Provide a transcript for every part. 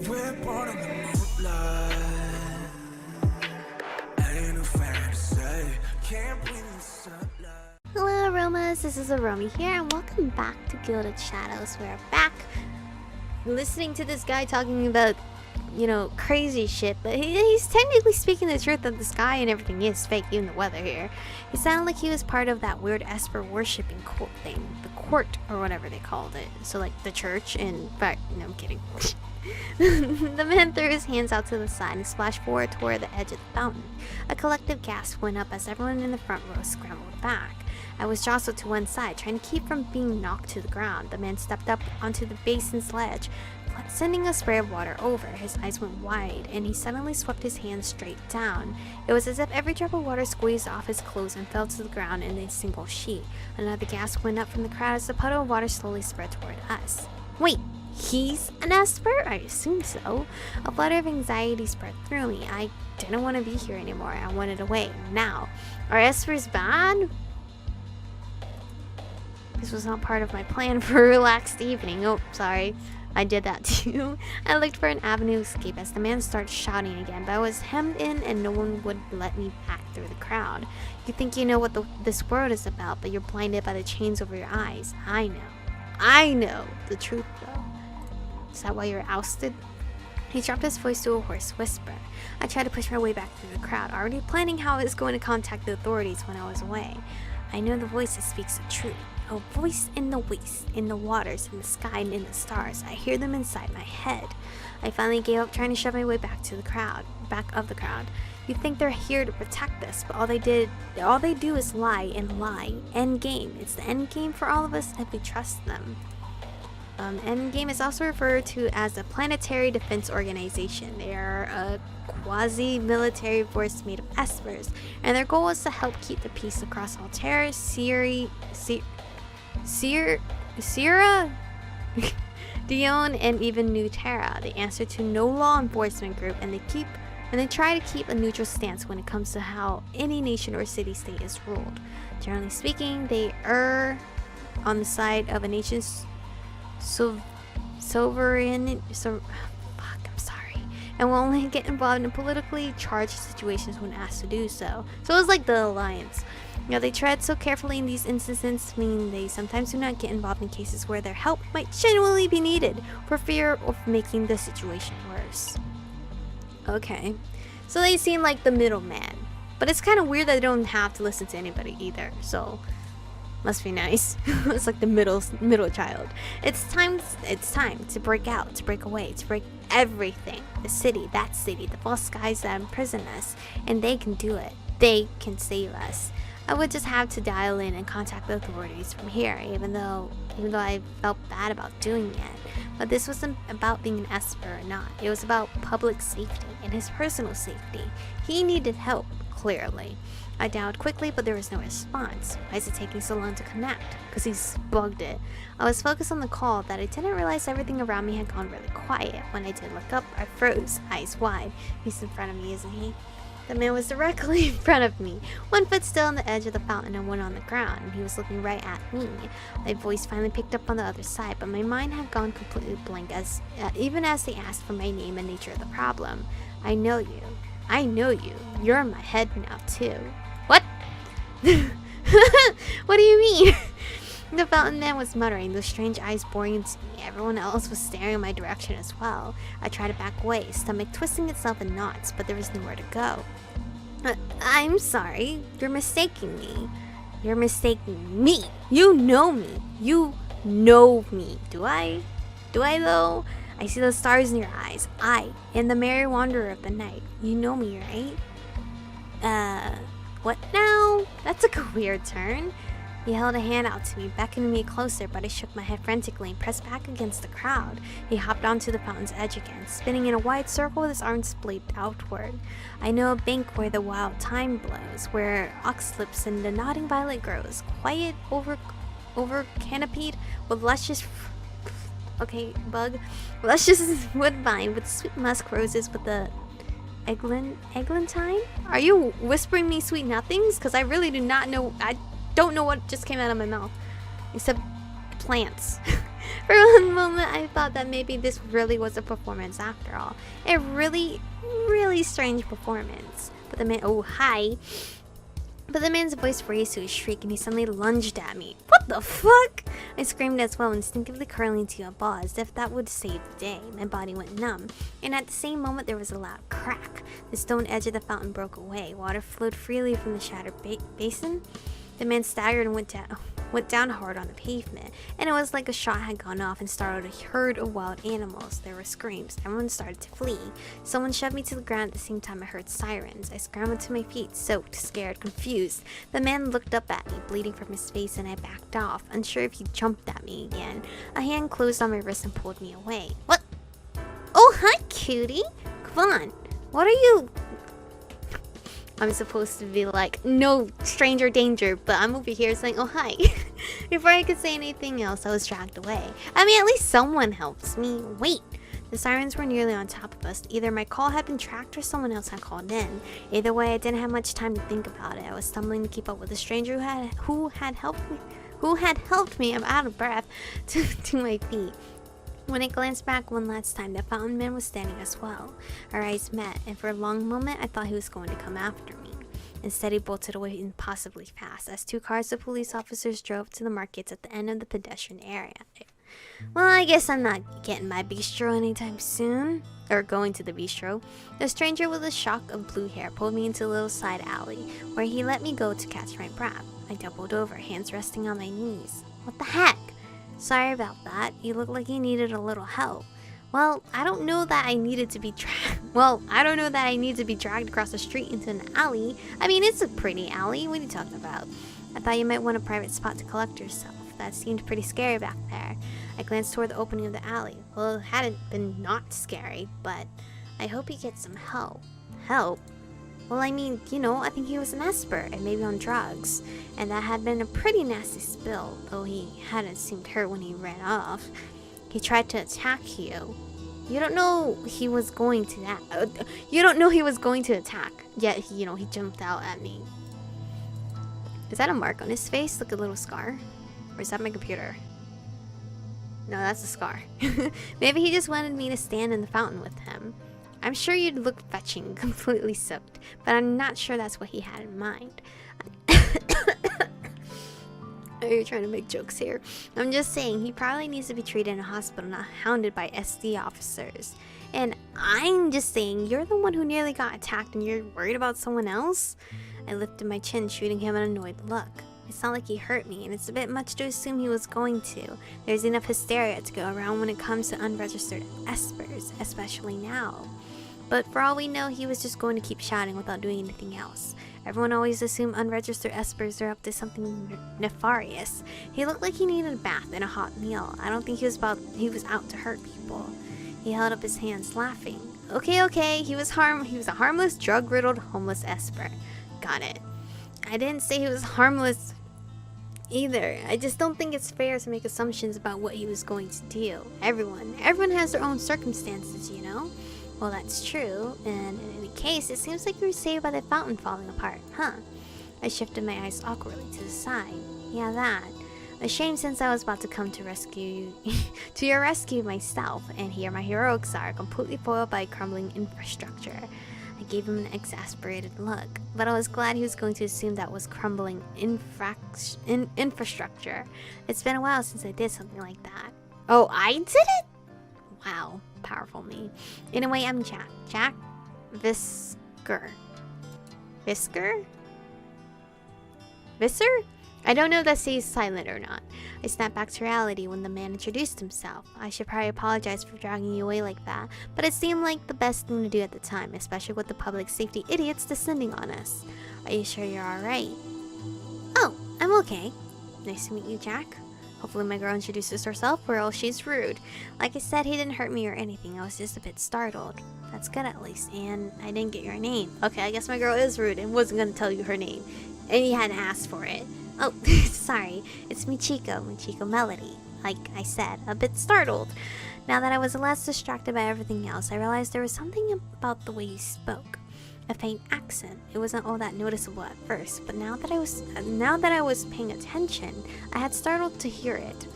We're born in the moonlight. Ain't no fair to say. Can't breathe in the sunlight. Hello Aromas, this is Aromie here and welcome back to Gilded Shadows. We're back listening to this guy talking about, crazy shit, but he's technically speaking the truth that the sky and everything is fake, even the weather here. It sounded like he was part of that weird Esper worshipping cult thing, the court or whatever they called it. So like the church and, but no, I'm kidding. The man threw his hands out to the side and splashed forward toward the edge of the fountain. A collective gasp went up as everyone in the front row scrambled back. I was jostled to one side, trying to keep from being knocked to the ground. The man stepped up onto the basin's ledge, sending a spray of water over. His eyes went wide, and he suddenly swept his hands straight down. It was as if every drop of water squeezed off his clothes and fell to the ground in a single sheet. Another gasp went up from the crowd as the puddle of water slowly spread toward us. Wait! He's an Esper? I assume so. A flutter of anxiety spread through me. I didn't want to be here anymore. I wanted away. Now. Are Espers bad? This was not part of my plan for a relaxed evening. Oh, sorry. I did that too. I looked for an avenue of escape as the man started shouting again, but I was hemmed in and no one would let me back through the crowd. You think you know what this world is about, but you're blinded by the chains over your eyes. I know. I know the truth though. Is that why you're ousted? He dropped his voice to a hoarse whisper. I tried to push my way back through the crowd, already planning how I was going to contact the authorities when I was away. I know the voice that speaks the truth. A voice in the waste, in the waters, in the sky, and in the stars. I hear them inside my head. I finally gave up trying to shove my way back of the crowd. You think they're here to protect us, but all they do is lie and lie. End game. It's the end game for all of us if we trust them. Endgame is also referred to as a planetary defense organization. They are a quasi-military force made of Espers, and their goal is to help keep the peace across Altera, Sierra, Dione, and even New Terra. They answer to no law enforcement group, and they try to keep a neutral stance when it comes to how any nation or city-state is ruled. Generally speaking, they err on the side of a nation's and will only get involved in politically charged situations when asked to do so. So it's like the Alliance. They tread so carefully in these instances, meaning they sometimes do not get involved in cases where their help might genuinely be needed for fear of making the situation worse. Okay, so they seem like the middleman, but it's kind of weird that they don't have to listen to anybody either, so must be nice. It's like the middle child. It's time to break out, to break away, to break everything. The city, the false skies that imprison us, and they can do it. They can save us. I would just have to dial in and contact the authorities from here, even though I felt bad about doing it. But this wasn't about being an Esper or not. It was about public safety and his personal safety. He needed help, clearly. I dialed quickly, but there was no response. Why is it taking so long to connect? Because he's bugged it. I was focused on the call that I didn't realize everything around me had gone really quiet. When I did look up, I froze, eyes wide. He's in front of me, isn't he? The man was directly in front of me, one foot still on the edge of the fountain and one on the ground, and he was looking right at me. My voice finally picked up on the other side, but my mind had gone completely blank even as they asked for my name and nature of the problem. I know you. I know you. You're in my head now, too. What? What do you mean? The fountain man was muttering, those strange eyes boring into me. Everyone else was staring in my direction as well. I tried to back away, stomach twisting itself in knots, but there was nowhere to go. I'm sorry. You're mistaking me. You're mistaking me. You know me. You know me. Do I? Do I though? I see the stars in your eyes. I am the merry wanderer of the night. You know me, right? What now? That took a weird turn. He held a hand out to me, beckoning me closer, but I shook my head frantically and pressed back against the crowd. He hopped onto the fountain's edge again, spinning in a wide circle with his arms splayed outward. I know a bank where the wild thyme blows, where ox slips and the nodding violet grows, quiet over canopied with luscious luscious woodbine with sweet musk roses with the eglantine? Are you whispering me sweet nothings? Because I really do not know. I don't know what just came out of my mouth. Except plants. For one moment, I thought that maybe this really was a performance after all. A really, really strange performance. But the man, oh, hi. But the man's voice raised to a shriek and he suddenly lunged at me. What the fuck? I screamed as well, instinctively curling into a ball as if that would save the day. My body went numb. And at the same moment, there was a loud crack. The stone edge of the fountain broke away. Water flowed freely from the shattered basin. The man staggered and went down hard on the pavement, and it was like a shot had gone off and startled a herd of wild animals. There were screams. Everyone started to flee. Someone shoved me to the ground at the same time I heard sirens. I scrambled to my feet, soaked, scared, confused. The man looked up at me, bleeding from his face, and I backed off, unsure if he jumped at me again. A hand closed on my wrist and pulled me away. What? Oh, hi, cutie. Come on. What are you... I'm supposed to be like, no stranger danger, but I'm over here saying, oh, hi. Before I could say anything else, I was dragged away. I mean, at least someone helps me. Wait. The sirens were nearly on top of us. Either my call had been tracked or someone else had called in. Either way, I didn't have much time to think about it. I was stumbling to keep up with a stranger who had helped me. I'm out of breath to my feet. When I glanced back one last time, the fountain man was standing as well. Our eyes met, and for a long moment I thought he was going to come after me. Instead, he bolted away impossibly fast as 2 cars of police officers drove to the markets at the end of the pedestrian area. Well, I guess I'm not getting my bistro anytime soon. Or going to the bistro. The stranger with a shock of blue hair pulled me into a little side alley, where he let me go to catch my breath. I doubled over, hands resting on my knees. What the heck? Sorry about that. You look like you needed a little help. Well, I don't know that I needed to be dragged across the street into an alley. I mean, it's a pretty alley. What are you talking about? I thought you might want a private spot to collect yourself. That seemed pretty scary back there. I glanced toward the opening of the alley. Well, it hadn't been not scary, but I hope he gets some help. Help? Well, I mean, you know, I think he was an esper and maybe on drugs. And that had been a pretty nasty spill, though he hadn't seemed hurt when he ran off. He tried to attack you. You don't know he was going to attack. Yet, he jumped out at me. Is that a mark on his face? Like a little scar? Or is that my computer? No, that's a scar. Maybe he just wanted me to stand in the fountain with him. I'm sure you'd look fetching, completely soaked, but I'm not sure that's what he had in mind. Are you trying to make jokes here? I'm just saying, he probably needs to be treated in a hospital, not hounded by SD officers. And I'm just saying, you're the one who nearly got attacked and you're worried about someone else? I lifted my chin, shooting him an annoyed look. It's not like he hurt me, and it's a bit much to assume he was going to. There's enough hysteria to go around when it comes to unregistered espers, especially now. But for all we know, he was just going to keep shouting without doing anything else. Everyone always assumed unregistered espers are up to something nefarious. He looked like he needed a bath and a hot meal. I don't think he was out to hurt people. He held up his hands, laughing. Okay, he was a harmless, drug-riddled, homeless esper. Got it. I didn't say he was harmless either. I just don't think it's fair to make assumptions about what he was going to do. Everyone has their own circumstances, you know? Well, that's true, and in any case, it seems like you were saved by the fountain falling apart, huh? I shifted my eyes awkwardly to the side. Yeah, that. A shame, since I was about to come to your rescue myself, and here my heroics are, completely foiled by crumbling infrastructure. I gave him an exasperated look, but I was glad he was going to assume that was crumbling infrastructure. It's been a while since I did something like that. Oh, I did it? Wow, powerful me. Anyway, I'm Jack. Jack Visser? I don't know if that says silent or not. I snapped back to reality when the man introduced himself. I should probably apologize for dragging you away like that, but it seemed like the best thing to do at the time, especially with the public safety idiots descending on us. Are you sure you're alright? Oh, I'm okay. Nice to meet you, Jack. Hopefully my girl introduces herself, or else she's rude. Like I said, he didn't hurt me or anything. I was just a bit startled. That's good at least, and I didn't get your name. Okay, I guess my girl is rude and wasn't going to tell you her name. And you hadn't asked for it. Oh, sorry. It's Michiko Melody. Like I said, a bit startled. Now that I was less distracted by everything else, I realized there was something about the way he spoke. A faint accent. It wasn't all that noticeable at first, but now that I was paying attention, I had startled to hear it.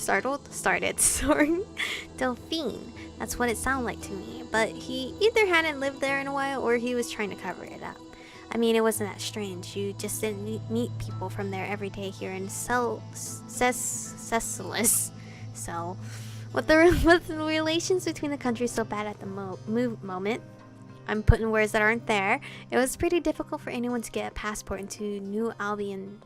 started soaring. Delphine. That's what it sounded like to me. But he either hadn't lived there in a while or he was trying to cover it up. I mean, it wasn't that strange. You just didn't meet people from there every day here in Cecilis. So, with the relations between the countries so bad at the moment, I'm putting words that aren't there. It was pretty difficult for anyone to get a passport into New Albion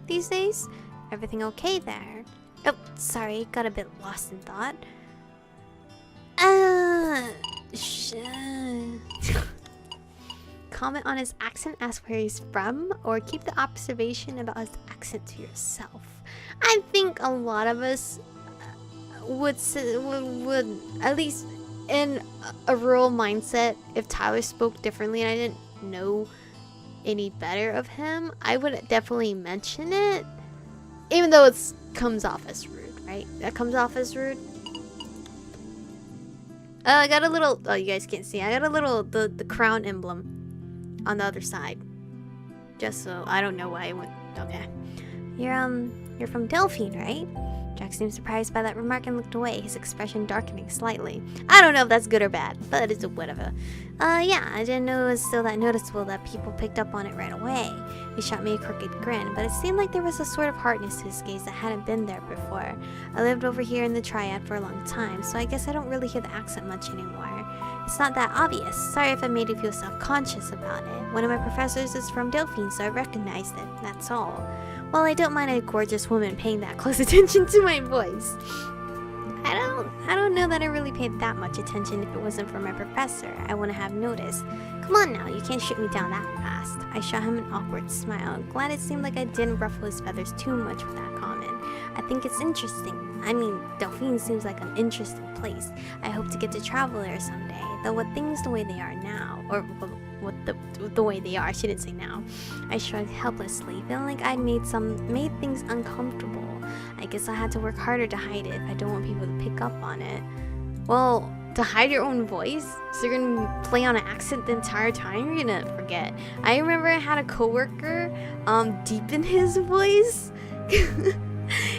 these days. Everything okay there? Oh, sorry, got a bit lost in thought. Comment on his accent, ask where he's from, or keep the observation about his accent to yourself. I think a lot of us would at least in a rural mindset, if Tyler spoke differently and I didn't know any better of him, I would definitely mention it, even though it comes off as rude, right? That comes off as rude. I got a little, oh, you guys can't see, I got a little, the crown emblem on the other side. Just so, I don't know why I went, okay. You're from Delphine, right? Jack seemed surprised by that remark and looked away, his expression darkening slightly. I don't know if that's good or bad, but it's whatever. Yeah, I didn't know it was still that noticeable that people picked up on it right away. He shot me a crooked grin, but it seemed like there was a sort of hardness to his gaze that hadn't been there before. I lived over here in the Triad for a long time, so I guess I don't really hear the accent much anymore. It's not that obvious. Sorry if I made you feel self-conscious about it. One of my professors is from Delphine, so I recognized it, that's all. Well, I don't mind a gorgeous woman paying that close attention to my voice. I don't know that I really paid that much attention if it wasn't for my professor. I wouldn't have noticed. Come on now, you can't shoot me down that fast. I shot him an awkward smile. Glad it seemed like I didn't ruffle his feathers too much with that comment. I think it's interesting. I mean, Delphine seems like an interesting place. I hope to get to travel there someday. Though with things the way they are now, or with the way they are, I shouldn't say now. I shrugged helplessly, feeling like I'd made things uncomfortable. I guess I had to work harder to hide it if I don't want people to pick up on it. Well, to hide your own voice? So you're gonna play on an accent the entire time? You're gonna forget. I remember I had a coworker deepen his voice.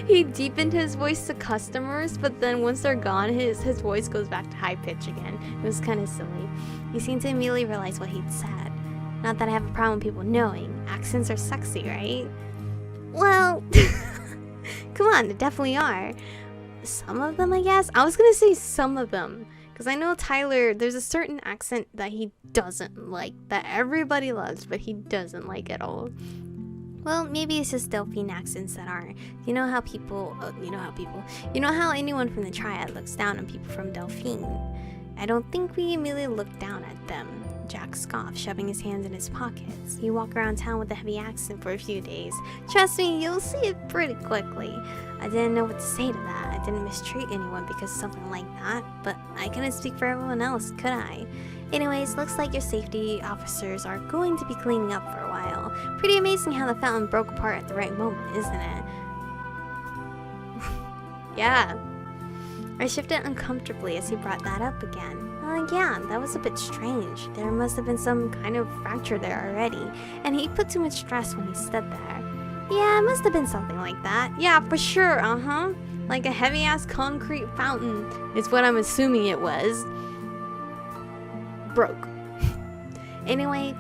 He deepened his voice to customers, but then once they're gone, his voice goes back to high pitch again. It was kind of silly. He seemed to immediately realize what he'd said. Not that I have a problem with people knowing. Accents are sexy, right? Well, come on, they definitely are. Some of them, I guess. I was gonna say some of them, because I know Tyler, there's a certain accent that he doesn't like, that everybody loves, but he doesn't like at all. Well, maybe it's just Delphine accents that aren't. You know how anyone from the Triad looks down on people from Delphine. I don't think we immediately look down at them. Jack scoffed, shoving his hands in his pockets. You walk around town with a heavy accent for a few days. Trust me, you'll see it pretty quickly. I didn't know what to say to that. I didn't mistreat anyone because of something like that, but I couldn't speak for everyone else, could I? Anyways, looks like your safety officers are going to be cleaning up for a while. Pretty amazing how the fountain broke apart at the right moment, isn't it? Yeah. I shifted uncomfortably as he brought that up again. Yeah, that was a bit strange. There must have been some kind of fracture there already, and he put too much stress when he stood there. Yeah, it must have been something like that. Yeah, for sure, Like a heavy-ass concrete fountain is what I'm assuming it was. Broke. Anyway,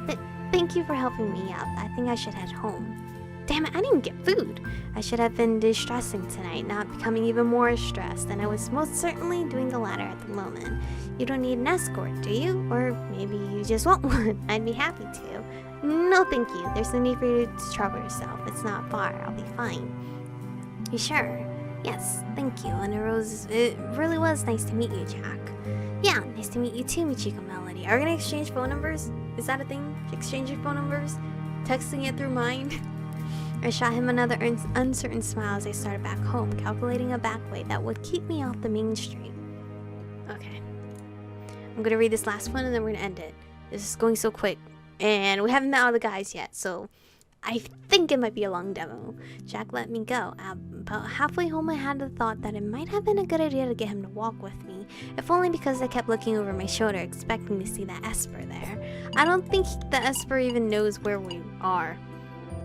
thank you for helping me out. I think I should head home. Damn it, I didn't get food. I should have been distressing tonight, not becoming even more stressed, and I was most certainly doing the latter at the moment. You don't need an escort, do you? Or maybe you just want one. I'd be happy to. No, thank you. There's no need for you to trouble yourself. It's not far. I'll be fine. You sure? Yes, thank you. And it really was nice to meet you, Jack. Yeah, nice to meet you too, Michiko Melody. Are we gonna exchange phone numbers? Is that a thing? Exchanging phone numbers? Texting it through mine? I shot him another uncertain smile as I started back home, calculating a back way that would keep me off the main street. Okay. I'm gonna read this last one and then we're gonna end it. This is going so quick. And we haven't met all the guys yet, so I think it might be a long demo. Jack let me go. About halfway home, I had the thought that it might have been a good idea to get him to walk with me, if only because I kept looking over my shoulder, expecting to see that Esper there. I don't think the Esper even knows where we are,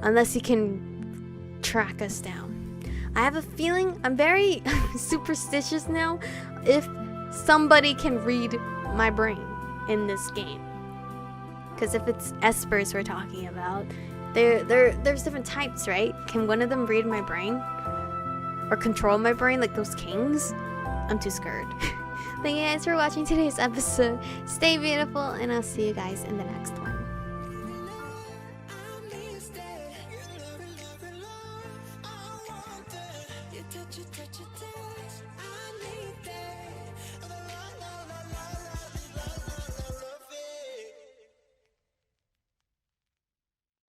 unless he can track us down. I have a feeling I'm very superstitious now if somebody can read my brain in this game. Because if it's espers we're talking about, there's different types, right? Can one of them read my brain? Or control my brain like those kings? I'm too scared. Thank you guys for watching today's episode. Stay beautiful, and I'll see you guys in the next one. You touch it, touch it, touch it.